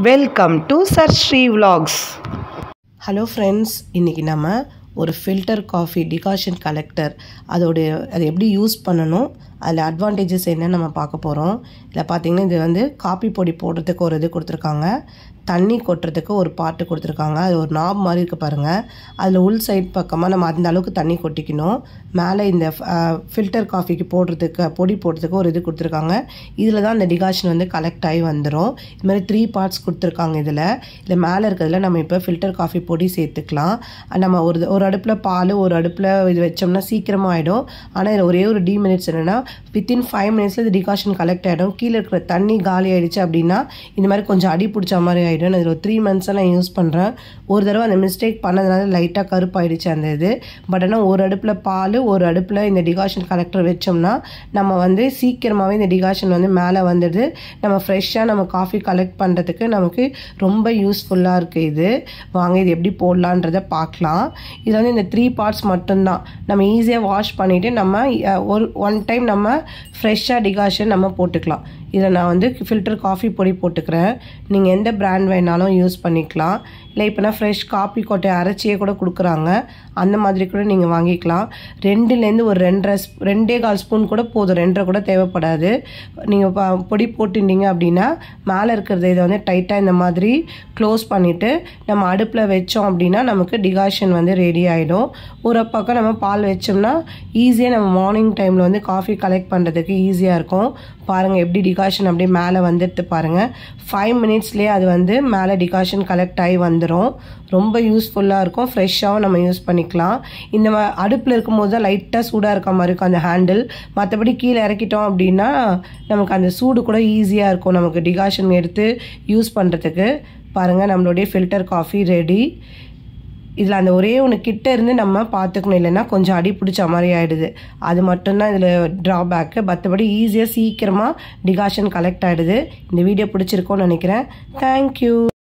Welcome to Sarsri vlogs. Hello friends, இன்றைக்கி நம்ம ஒரு ஃபில்டர் காஃபி டிகாஷன் கலெக்டர் அது எப்படி யூஸ் பண்ணணும், அதில் அட்வான்டேஜஸ் என்னன்னு நம்ம பார்க்க போகிறோம். இதில் பார்த்திங்கன்னா இது வந்து காப்பி பொடி போடுறதுக்கு ஒரு இது கொடுத்துருக்காங்க, தண்ணி கொட்டுறதுக்கு ஒரு பாட்டு கொடுத்துருக்காங்க. அது ஒரு நாப் மாதிரி இருக்குது பாருங்கள். அதில் உள் சைட் பக்கமாக நம்ம அந்த அளவுக்கு தண்ணி கொட்டிக்கணும். மேலே இந்த ஃபில்டர் காஃபிக்கு போடுறதுக்கு பொடி போடுறதுக்கு ஒரு இது கொடுத்துருக்காங்க. இதில் தான் அந்த டிகாஷன் வந்து கலெக்ட் ஆகி வந்துடும். இது மாதிரி 3 பார்ட்ஸ் கொடுத்துருக்காங்க. இதில் மேலே இருக்கிறதுல நம்ம இப்போ ஃபில்டர் காஃபி பொடி சேர்த்துக்கலாம். நம்ம ஒரு அடுப்பில் பால், ஒரு அடுப்பில் இது வச்சோம்னா சீக்கிரமாக ஆகிடும். ஆனால் இதில் ஒரே ஒரு டிமினிட்ஸ் என்னென்னா, வித்தின் 5 மினிட்ஸில் இது டிகாஷன் கலெக்ட் ஆகிடும். கீழே இருக்கிற தண்ணி காலி ஆகிடுச்சு அப்படின்னா இந்த மாதிரி கொஞ்சம் அடி பிடிச்ச மாதிரி ஆகிடும். இதில் ஒரு 3 மந்த்ஸாக நான் யூஸ் பண்ணுறேன். ஒரு தடவை அந்த மிஸ்டேக் பண்ணதுனால லைட்டாக கருப்பாயிடுச்சு அந்த இது. பட் ஆனால் ஒரு அடுப்பில் பால், ஒரு அடுப்பில் இந்த டிகாஷன் கலெக்டர் வச்சோம்னா நம்ம வந்து சீக்கிரமாகவே இந்த டிகாஷன் வந்து மேலே வந்துடுது. நம்ம ஃப்ரெஷ்ஷாக நம்ம காஃபி கலெக்ட் பண்ணுறதுக்கு நமக்கு ரொம்ப யூஸ்ஃபுல்லாக இருக்குது. இது வாங்க இது எப்படி போடலான்றதை பார்க்கலாம். இது வந்து இந்த 3 பார்ட்ஸ் மட்டும்தான். நம்ம ஈஸியாக வாஷ் பண்ணிவிட்டு நம்ம ஒன் டைம் நம்ம ஃப்ரெஷ்ஷாக டிகாஷன் நம்ம போட்டுக்கலாம். இதை நான் வந்து ஃபில்டர் காஃபி பொடி போட்டுக்கிறேன். நீங்கள் எந்த பிராண்ட் வேணாலும் யூஸ் பண்ணிக்கலாம். இல்லை இப்போனா ஃப்ரெஷ் காப்பி கொட்டை அரைச்சியே கூட கொடுக்குறாங்க, அந்த மாதிரி கூட நீங்கள் வாங்கிக்கலாம். 2லேருந்து ஒரு 2.25 ஸ்பூன் கூட போதும், 2.5 கூட தேவைப்படாது. நீங்கள் பொடி போட்டுட்டீங்க அப்படின்னா மேலே இருக்கிறத இதை வந்து டைட்டாக இந்த மாதிரி க்ளோஸ் பண்ணிவிட்டு நம்ம அடுப்பில் வச்சோம் அப்படின்னா நமக்கு டிகாஷன் வந்து ரெடி ஆகிடும். ஒரு பக்கம் நம்ம பால் வச்சோம்னா ஈஸியாக நம்ம மார்னிங் டைமில் வந்து காஃபி கலெக்ட் பண்ணுறதுக்கு ஈஸியாக இருக்கும். பாருங்கள் எப்படி டிகாஷன் அப்படியே மேலே வந்துட்டு பாருங்கள். 5 மினிட்ஸ்லேயே அது வந்து மேலே டிகாஷன் கலெக்ட் ஆகி வந்துடும். ரொம்ப யூஸ்ஃபுல்லாக இருக்கும். ஃப்ரெஷ்ஷாகவும் நம்ம யூஸ் பண்ணிக்கலாம். இந்த அடுப்பில் இருக்கும்போது தான் லைட்டாக சூடாக இருக்க மாதிரி இருக்கும் அந்த ஹேண்டில். மற்றபடி கீழே இறக்கிட்டோம் அப்படின்னா நமக்கு அந்த சூடு கூட ஈஸியாக இருக்கும் நமக்கு டிகாஷன் எடுத்து யூஸ் பண்ணுறதுக்கு. பாருங்கள் நம்மளுடைய ஃபில்டர் காஃபி ரெடி. இதில் அந்த ஒரே ஒன்று கிட்டே இருந்து நம்ம பார்த்துக்கணும், இல்லைன்னா கொஞ்சம் அடி பிடிச்ச மாதிரி ஆகிடுது. அது மட்டும்தான் இதில் ட்ராபேக்கு. மற்றபடி ஈஸியாக சீக்கிரமாக டிகாஷன் கலெக்ட் ஆகிடுது. இந்த வீடியோ பிடிச்சிருக்கோன்னு நினைக்கிறேன். தேங்க்யூ.